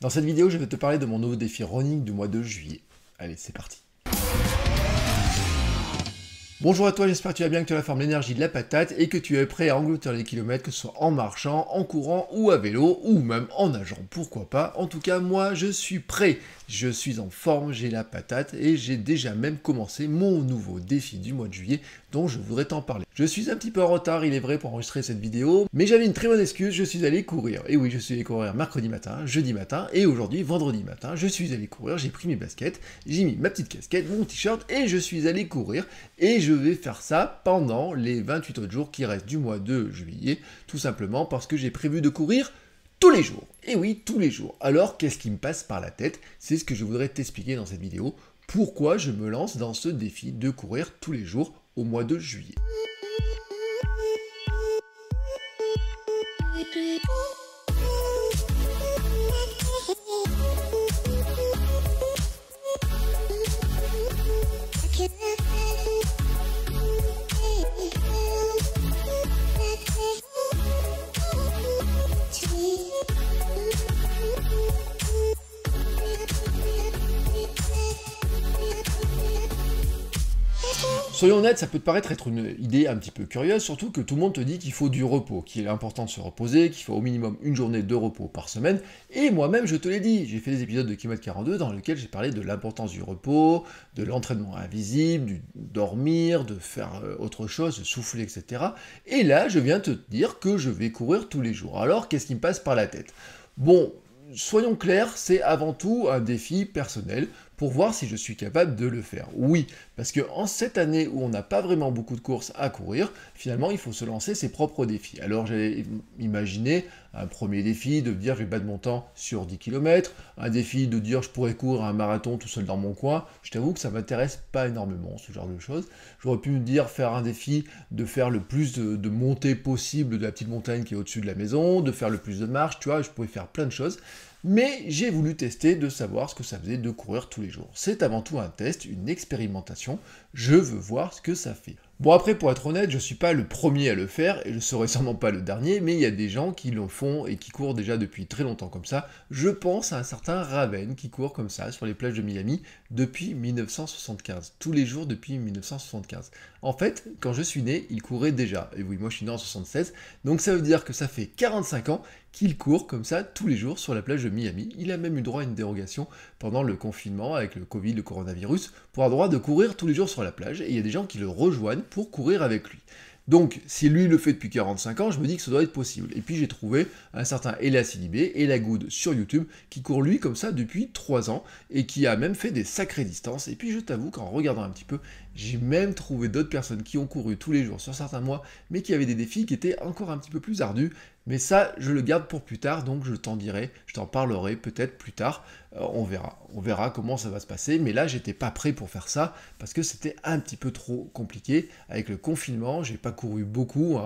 Dans cette vidéo, je vais te parler de mon nouveau défi running du mois de juillet. Allez, c'est parti. Bonjour à toi, j'espère que tu vas bien, que tu as la forme, l'énergie, de la patate et que tu es prêt à engloutir les kilomètres, que ce soit en marchant, en courant ou à vélo ou même en nageant, pourquoi pas. En tout cas, moi, je suis prêt. Je suis en forme, j'ai la patate et j'ai déjà même commencé mon nouveau défi du mois de juillet dont je voudrais t'en parler. Je suis un petit peu en retard, il est vrai, pour enregistrer cette vidéo, mais j'avais une très bonne excuse, je suis allé courir. Et oui, je suis allé courir mercredi matin, jeudi matin et aujourd'hui, vendredi matin, je suis allé courir, j'ai pris mes baskets, j'ai mis ma petite casquette, mon t-shirt et je suis allé courir. Et je vais faire ça pendant les 28 autres jours qui restent du mois de juillet, tout simplement parce que j'ai prévu de courir tous les jours. Et oui, tous les jours. Alors, qu'est-ce qui me passe par la tête? C'est ce que je voudrais t'expliquer dans cette vidéo. Pourquoi je me lance dans ce défi de courir tous les jours au mois de juillet. Soyons honnêtes, ça peut te paraître être une idée un petit peu curieuse, surtout que tout le monde te dit qu'il faut du repos, qu'il est important de se reposer, qu'il faut au minimum une journée de repos par semaine, et moi-même je te l'ai dit, j'ai fait des épisodes de Kilomètre 42 dans lesquels j'ai parlé de l'importance du repos, de l'entraînement invisible, du dormir, de faire autre chose, de souffler, etc. Et là, je viens te dire que je vais courir tous les jours. Alors, qu'est-ce qui me passe par la tête? Bon, soyons clairs, c'est avant tout un défi personnel pour voir si je suis capable de le faire. Oui, parce que en cette année où on n'a pas vraiment beaucoup de courses à courir, finalement il faut se lancer ses propres défis. Alors j'ai imaginé un premier défi de dire je vais battre mon temps sur 10 km, un défi de dire je pourrais courir un marathon tout seul dans mon coin. Je t'avoue que ça m'intéresse pas énormément ce genre de choses. J'aurais pu me dire faire un défi de faire le plus de montées possible de la petite montagne qui est au-dessus de la maison, de faire le plus de marches, tu vois, je pouvais faire plein de choses. Mais j'ai voulu tester de savoir ce que ça faisait de courir tous les jours. C'est avant tout un test, une expérimentation. Je veux voir ce que ça fait. Bon après, pour être honnête, je ne suis pas le premier à le faire, et je ne serai sûrement pas le dernier, mais il y a des gens qui le font et qui courent déjà depuis très longtemps comme ça. Je pense à un certain Raven qui court comme ça sur les plages de Miami depuis 1975. Tous les jours depuis 1975. En fait, quand je suis né, il courait déjà. Et oui, moi je suis né en 76, donc ça veut dire que ça fait 45 ans qu'il court comme ça tous les jours sur la plage de Miami. Il a même eu droit à une dérogation pendant le confinement avec le Covid, le coronavirus, pour avoir droit de courir tous les jours sur la plage, et il y a des gens qui le rejoignent pour courir avec lui. Donc, si lui le fait depuis 45 ans, je me dis que ça doit être possible. Et puis j'ai trouvé un certain Ella Sidibé, Ella Good sur YouTube, qui court lui comme ça depuis 3 ans, et qui a même fait des sacrées distances. Et puis je t'avoue qu'en regardant un petit peu, j'ai même trouvé d'autres personnes qui ont couru tous les jours sur certains mois, mais qui avaient des défis qui étaient encore un petit peu plus ardus. Mais ça, je le garde pour plus tard, donc je t'en dirai, je t'en parlerai peut-être plus tard, on verra comment ça va se passer, mais là j'étais pas prêt pour faire ça, parce que c'était un petit peu trop compliqué, avec le confinement, j'ai pas couru beaucoup,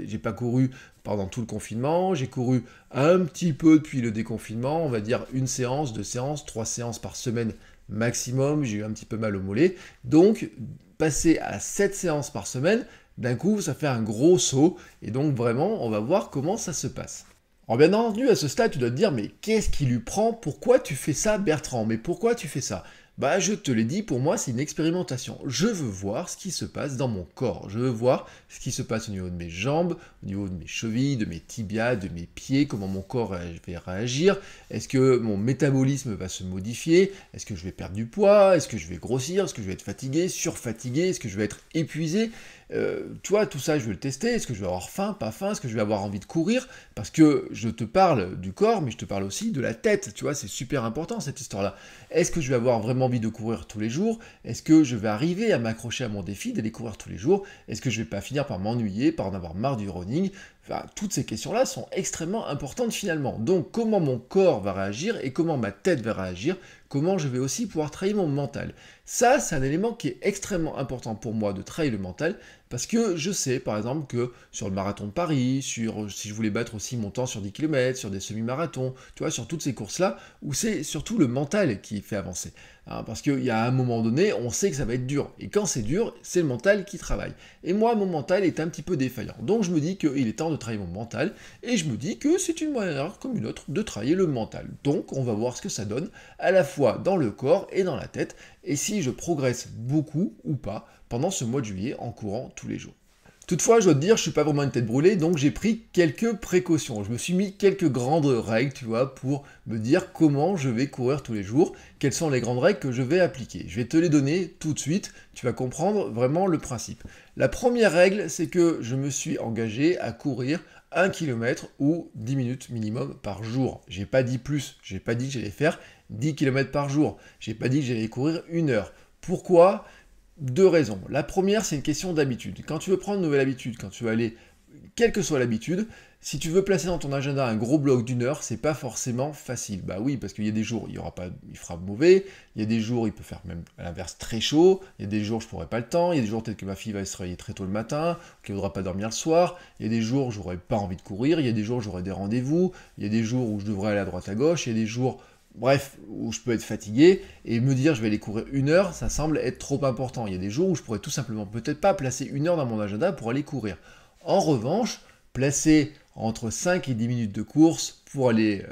j'ai pas couru pendant tout le confinement, j'ai couru un petit peu depuis le déconfinement, on va dire une séance, 2 séances, 3 séances par semaine maximum, j'ai eu un petit peu mal au mollet, donc passer à 7 séances par semaine, d'un coup, ça fait un gros saut, et donc vraiment, on va voir comment ça se passe. Alors bien entendu, à ce stade, tu dois te dire, mais qu'est-ce qui lui prend? Pourquoi tu fais ça, Bertrand? Mais pourquoi tu fais ça? Bah, je te l'ai dit, pour moi, c'est une expérimentation. Je veux voir ce qui se passe dans mon corps. Je veux voir ce qui se passe au niveau de mes jambes, au niveau de mes chevilles, de mes tibias, de mes pieds, comment mon corps va réagir. Est-ce que mon métabolisme va se modifier? Est-ce que je vais perdre du poids? Est-ce que je vais grossir? Est-ce que je vais être fatigué, surfatigué? Est-ce que je vais être épuisé? Tu vois, tout ça, je vais le tester. Est-ce que je vais avoir faim, pas faim? Est-ce que je vais avoir envie de courir? Parce que je te parle du corps, mais je te parle aussi de la tête. Tu vois, c'est super important, cette histoire-là. Est-ce que je vais avoir vraiment envie de courir tous les jours? Est-ce que je vais arriver à m'accrocher à mon défi d'aller courir tous les jours? Est-ce que je vais pas finir par m'ennuyer, par en avoir marre du running? Enfin, toutes ces questions-là sont extrêmement importantes finalement. Donc, comment mon corps va réagir et comment ma tête va réagir? Comment je vais aussi pouvoir travailler mon mental? Ça, c'est un élément qui est extrêmement important pour moi de travailler le mental, Parce que je sais, par exemple, que sur le marathon de Paris, si je voulais battre aussi mon temps sur 10 km, sur des semi-marathons, tu vois, sur toutes ces courses-là, où c'est surtout le mental qui fait avancer. Hein, parce qu'il y a un moment donné, on sait que ça va être dur. Et quand c'est dur, c'est le mental qui travaille. Et moi, mon mental est un petit peu défaillant. Donc je me dis qu'il est temps de travailler mon mental. Et je me dis que c'est une manière comme une autre de travailler le mental. Donc on va voir ce que ça donne, à la fois dans le corps et dans la tête. Et si je progresse beaucoup ou pas pendant ce mois de juillet en courant tous les jours. Toutefois, je dois te dire, je suis pas vraiment une tête brûlée, donc j'ai pris quelques précautions. Je me suis mis quelques grandes règles, tu vois, pour me dire comment je vais courir tous les jours, quelles sont les grandes règles que je vais appliquer. Je vais te les donner tout de suite, tu vas comprendre vraiment le principe. La première règle, c'est que je me suis engagé à courir 1 km ou 10 minutes minimum par jour. J'ai pas dit plus, j'ai pas dit que j'allais faire 10 km par jour, j'ai pas dit que j'allais courir 1 heure. Pourquoi ? Deux raisons. La première, c'est une question d'habitude. Quand tu veux prendre une nouvelle habitude, quand tu veux aller, quelle que soit l'habitude, si tu veux placer dans ton agenda un gros bloc d'1 heure, c'est pas forcément facile. Bah oui, parce qu'il y a des jours, il fera mauvais, il y a des jours, il peut faire même à l'inverse très chaud, il y a des jours, je pourrai pas le temps, il y a des jours, peut-être que ma fille va se réveiller très tôt le matin, qu'elle ne voudra pas dormir le soir, il y a des jours, j'aurai pas envie de courir, il y a des jours, j'aurai des rendez-vous, il y a des jours où je devrais aller à droite à gauche, il y a des jours, bref, où je peux être fatigué, et me dire je vais aller courir 1 heure, ça semble être trop important. Il y a des jours où je pourrais tout simplement peut-être pas placer 1 heure dans mon agenda pour aller courir. En revanche, placer entre 5 et 10 minutes de course pour aller,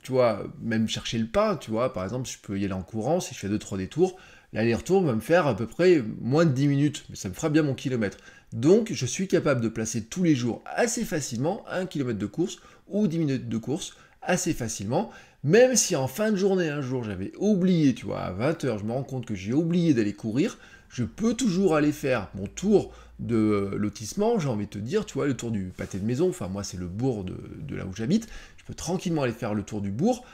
tu vois, même chercher le pain, tu vois, par exemple, je peux y aller en courant, si je fais 2-3 détours, l'aller-retour va me faire à peu près moins de 10 minutes, mais ça me fera bien mon kilomètre. Donc, je suis capable de placer tous les jours assez facilement 1 km de course ou 10 minutes de course assez facilement, même si en fin de journée, un jour, j'avais oublié, tu vois, à 20 h, je me rends compte que j'ai oublié d'aller courir, je peux toujours aller faire mon tour de lotissement, j'ai envie de te dire, tu vois, le tour du pâté de maison, enfin moi c'est le bourg de là où j'habite, je peux tranquillement aller faire le tour du bourg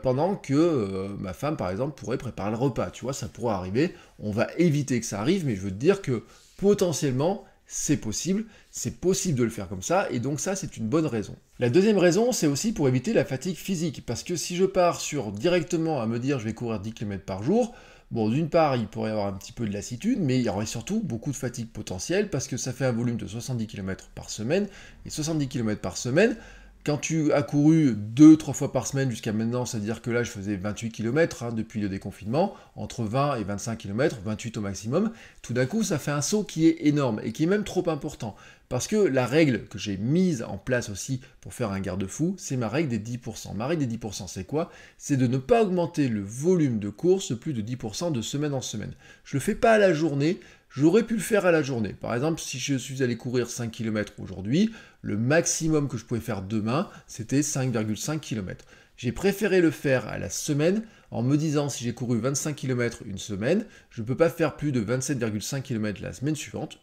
pendant que ma femme, par exemple, pourrait préparer le repas, tu vois, ça pourrait arriver, on va éviter que ça arrive, mais je veux te dire que potentiellement, c'est possible de le faire comme ça, et donc ça, c'est une bonne raison. La deuxième raison, c'est aussi pour éviter la fatigue physique, parce que si je pars sur directement à me dire je vais courir 10 km par jour, bon, d'une part, il pourrait y avoir un petit peu de lassitude, mais il y aurait surtout beaucoup de fatigue potentielle, parce que ça fait un volume de 70 km par semaine, et 70 km par semaine, quand tu as couru 2-3 fois par semaine jusqu'à maintenant, c'est-à-dire que là je faisais 28 km depuis le déconfinement, entre 20 et 25 km, 28 au maximum, tout d'un coup ça fait un saut qui est énorme et qui est même trop important. Parce que la règle que j'ai mise en place aussi pour faire un garde-fou, c'est ma règle des 10%. Ma règle des 10%, c'est quoi? C'est de ne pas augmenter le volume de course de plus de 10% de semaine en semaine. Je ne le fais pas à la journée, j'aurais pu le faire à la journée. Par exemple, si je suis allé courir 5 km aujourd'hui, le maximum que je pouvais faire demain, c'était 5,5 km. J'ai préféré le faire à la semaine en me disant si j'ai couru 25 km une semaine, je ne peux pas faire plus de 27,5 km la semaine suivante.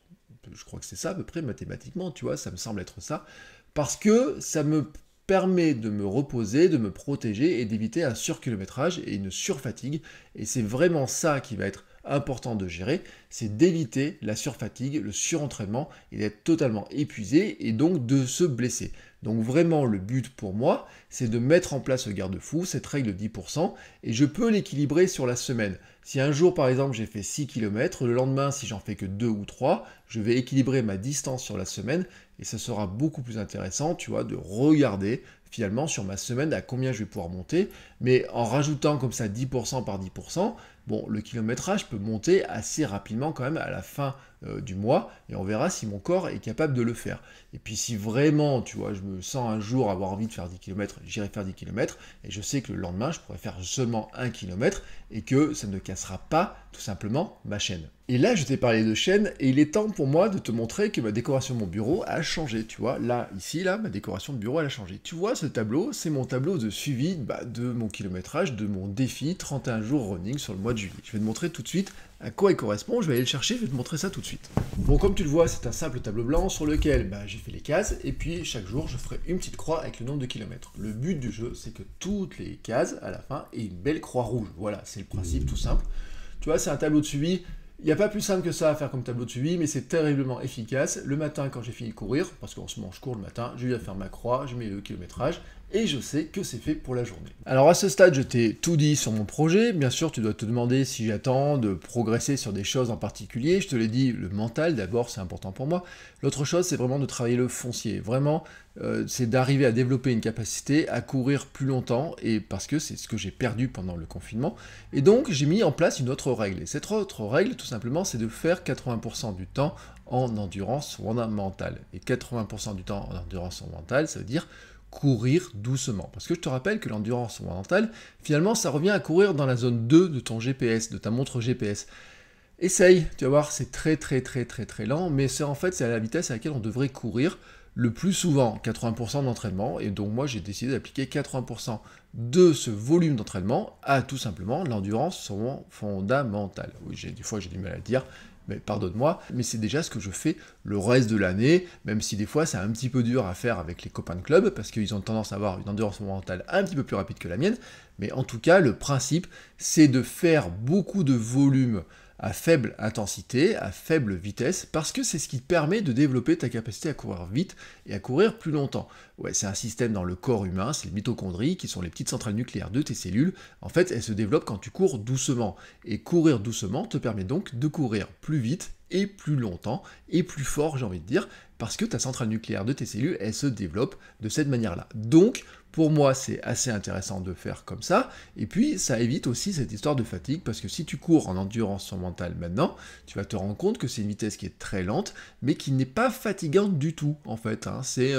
Je crois que c'est ça à peu près mathématiquement, tu vois, ça me semble être ça. Parce que ça me permet de me reposer, de me protéger et d'éviter un surkilométrage et une surfatigue. Et c'est vraiment ça qui va être important de gérer, c'est d'éviter la surfatigue, le surentraînement et d'être totalement épuisé et donc de se blesser. Donc vraiment le but pour moi, c'est de mettre en place ce garde-fou, cette règle de 10%, et je peux l'équilibrer sur la semaine. Si un jour par exemple j'ai fait 6 km, le lendemain si j'en fais que 2 ou 3, je vais équilibrer ma distance sur la semaine et ça sera beaucoup plus intéressant, tu vois, de regarder finalement sur ma semaine à combien je vais pouvoir monter, mais en rajoutant comme ça 10% par 10%, bon, le kilométrage peut monter assez rapidement quand même à la fin du mois, et on verra si mon corps est capable de le faire. Et puis si vraiment, tu vois, je me sens un jour avoir envie de faire 10 km, j'irai faire 10 km, et je sais que le lendemain, je pourrais faire seulement 1 km, et que ça ne cassera pas tout simplement ma chaîne. Et là, je t'ai parlé de chaîne, et il est temps pour moi de te montrer que ma décoration de mon bureau a changé, tu vois. Là, ici, là, ma décoration de bureau, elle a changé. Tu vois, ce tableau, c'est mon tableau de suivi de mon kilométrage, de mon défi 31 jours running sur le mois de juillet. Je vais te montrer tout de suite à quoi il correspond, je vais aller le chercher, je vais te montrer ça tout de suite. Bon, comme tu le vois, c'est un simple tableau blanc sur lequel j'ai fait les cases, et puis chaque jour, je ferai une petite croix avec le nombre de kilomètres. Le but du jeu, c'est que toutes les cases, à la fin, aient une belle croix rouge. Voilà, c'est le principe tout simple. Tu vois, c'est un tableau de suivi. Il n'y a pas plus simple que ça à faire comme tableau de suivi, mais c'est terriblement efficace. Le matin, quand j'ai fini de courir, parce qu'en ce moment je cours le matin, je viens faire ma croix, je mets le kilométrage, et je sais que c'est fait pour la journée. Alors à ce stade, je t'ai tout dit sur mon projet. Bien sûr, tu dois te demander si j'attends de progresser sur des choses en particulier. Je te l'ai dit, le mental d'abord, c'est important pour moi. L'autre chose, c'est vraiment de travailler le foncier. Vraiment, c'est d'arriver à développer une capacité à courir plus longtemps, et parce que c'est ce que j'ai perdu pendant le confinement. Et donc, j'ai mis en place une autre règle. Et cette autre règle, tout simplement, c'est de faire 80% du temps en endurance fondamentale. Et 80% du temps en endurance fondamentale, ça veut dire courir doucement. Parce que je te rappelle que l'endurance fondamentale, finalement, ça revient à courir dans la zone 2 de ton GPS, de ta montre GPS. Essaye, tu vas voir, c'est très lent, mais c'est en fait, c'est à la vitesse à laquelle on devrait courir le plus souvent, 80% d'entraînement, et donc moi j'ai décidé d'appliquer 80% de ce volume d'entraînement à tout simplement l'endurance fondamentale. Oui, des fois j'ai du mal à le dire, mais pardonne-moi, mais c'est déjà ce que je fais le reste de l'année, même si des fois c'est un petit peu dur à faire avec les copains de club, parce qu'ils ont tendance à avoir une endurance mentale un petit peu plus rapide que la mienne, mais en tout cas, le principe, c'est de faire beaucoup de volume à faible intensité, à faible vitesse, parce que c'est ce qui te permet de développer ta capacité à courir vite et à courir plus longtemps. Ouais, c'est un système dans le corps humain, c'est les mitochondries, qui sont les petites centrales nucléaires de tes cellules. En fait, elles se développent quand tu cours doucement. Et courir doucement te permet donc de courir plus vite et plus longtemps, et plus fort, j'ai envie de dire, parce que ta centrale nucléaire de tes cellules, elle se développe de cette manière-là. Donc, pour moi, c'est assez intéressant de faire comme ça, et puis ça évite aussi cette histoire de fatigue, parce que si tu cours en endurance mentale maintenant, tu vas te rendre compte que c'est une vitesse qui est très lente, mais qui n'est pas fatigante du tout, en fait. Hein. C'est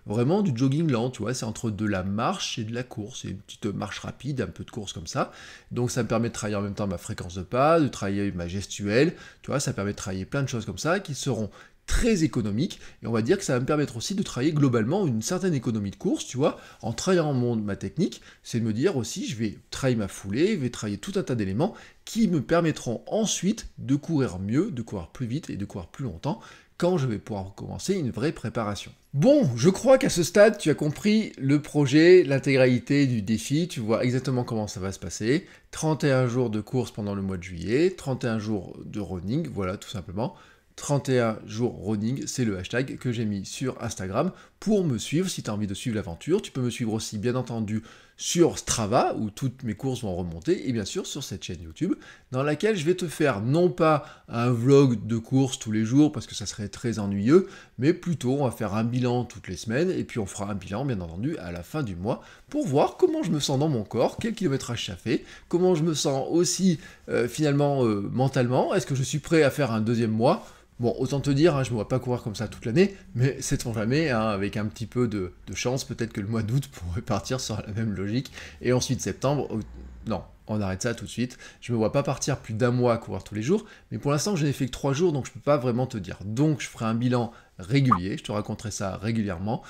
vraiment du jogging lent, tu vois, c'est entre de la marche et de la course, c'est une petite marche rapide, un peu de course comme ça, donc ça me permet de travailler en même temps ma fréquence de pas, de travailler ma gestuelle, tu vois, ça permet de travailler plein de choses comme ça, qui seront très économique, et on va dire que ça va me permettre aussi de travailler globalement une certaine économie de course, tu vois, en travaillant ma technique, c'est de me dire aussi, je vais travailler ma foulée, je vais travailler tout un tas d'éléments qui me permettront ensuite de courir mieux, de courir plus vite et de courir plus longtemps, quand je vais pouvoir commencer une vraie préparation. Bon, je crois qu'à ce stade, tu as compris le projet, l'intégralité du défi, tu vois exactement comment ça va se passer. 31 jours de course pendant le mois de juillet, 31 jours de running, voilà, tout simplement. 31 jours running, c'est le hashtag que j'ai mis sur Instagram pour me suivre si tu as envie de suivre l'aventure. Tu peux me suivre aussi bien entendu sur Strava où toutes mes courses vont remonter et bien sûr sur cette chaîne YouTube dans laquelle je vais te faire non pas un vlog de course tous les jours parce que ça serait très ennuyeux, mais plutôt on va faire un bilan toutes les semaines et puis on fera un bilan bien entendu à la fin du mois pour voir comment je me sens dans mon corps, quel kilométrage ça fait, comment je me sens aussi finalement mentalement, est-ce que je suis prêt à faire un deuxième mois. Bon, autant te dire, hein, je ne me vois pas courir comme ça toute l'année, mais sait-on jamais, hein, avec un petit peu de chance, peut-être que le mois d'août pourrait partir sur la même logique, et ensuite septembre, non, on arrête ça tout de suite, je ne me vois pas partir plus d'un mois à courir tous les jours, mais pour l'instant je n'ai fait que 3 jours, donc je ne peux pas vraiment te dire. Donc je ferai un bilan régulier, je te raconterai ça régulièrement,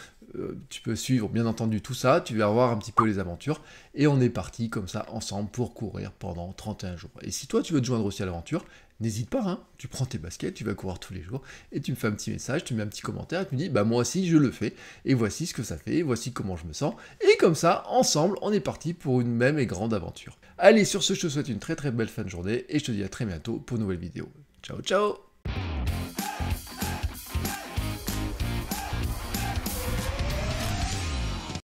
tu peux suivre bien entendu tout ça, tu vas voir un petit peu les aventures, et on est parti comme ça ensemble pour courir pendant 31 jours. Et si toi tu veux te joindre aussi à l'aventure, n'hésite pas, hein, tu prends tes baskets, tu vas courir tous les jours, et tu me fais un petit message, tu me mets un petit commentaire, et tu me dis, bah moi aussi je le fais, et voici ce que ça fait, voici comment je me sens, et comme ça, ensemble, on est parti pour une même et grande aventure. Allez, sur ce, je te souhaite une très belle fin de journée, et je te dis à très bientôt pour une nouvelle vidéo. Ciao, ciao!